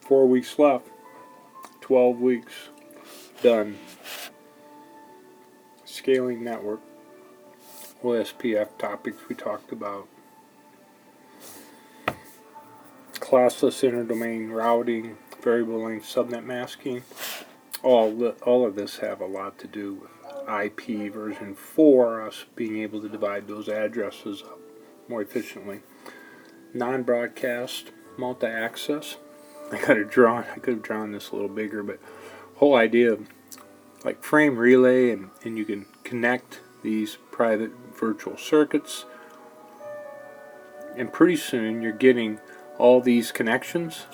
4 weeks left. 12 weeks. Done. Scaling network. OSPF topics we talked about. Classless interdomain routing, variable length subnet masking. All of this have a lot to do with IP version 4, us being able to divide those addresses up more efficiently. Non-broadcast, multi-access. I could have drawn this a little bigger, but whole idea of like frame relay, and you can connect these private virtual circuits, and pretty soon you're getting all these connections,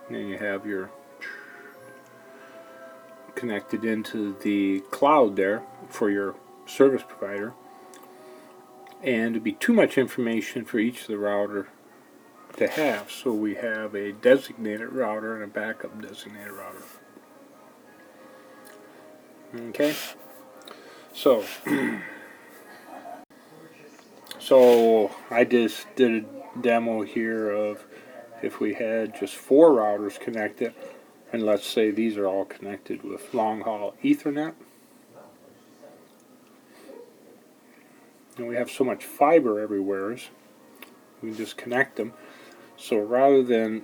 and then you have your connected into the cloud there for your service provider, and it'd be too much information for each of the router to have, so we have a designated router and a backup designated router. Okay, so I just did a demo here of if we had just 4 routers connected, and let's say these are all connected with long haul Ethernet, and we have so much fiber everywhere, we can just connect them. So rather than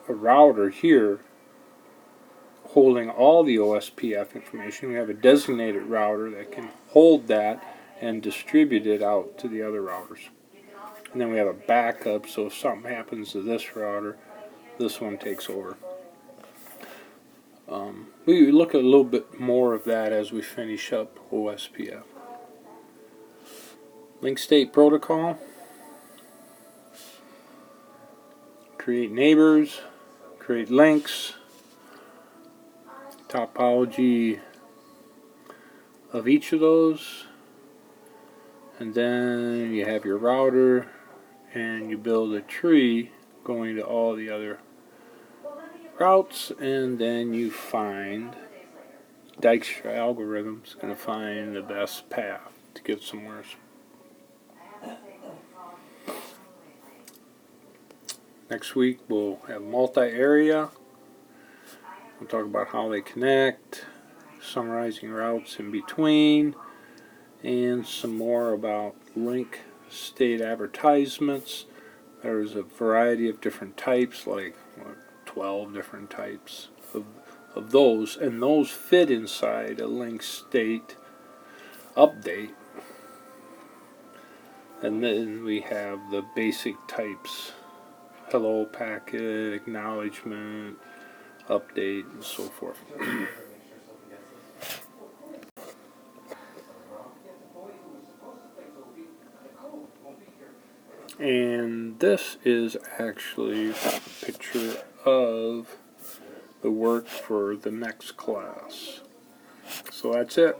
a router here holding all the OSPF information, we have a designated router that can hold that and distribute it out to the other routers. And then we have a backup, so if something happens to this router, this one takes over. We look at a little bit more of that as we finish up OSPF. Link state protocol. Create neighbors, create links, topology of each of those, and then you have your router, and you build a tree going to all the other routes, and then you find Dijkstra algorithm's going to find the best path to get somewhere. Next week we'll have multi-area. We'll talk about how they connect, summarizing routes in between, and some more about link state advertisements. There's a variety of different types, like 12 different types of those, and those fit inside a link state update. And then we have the basic types: hello packet, acknowledgement, update, and so forth. And this is actually a picture of the work for the next class. So that's it.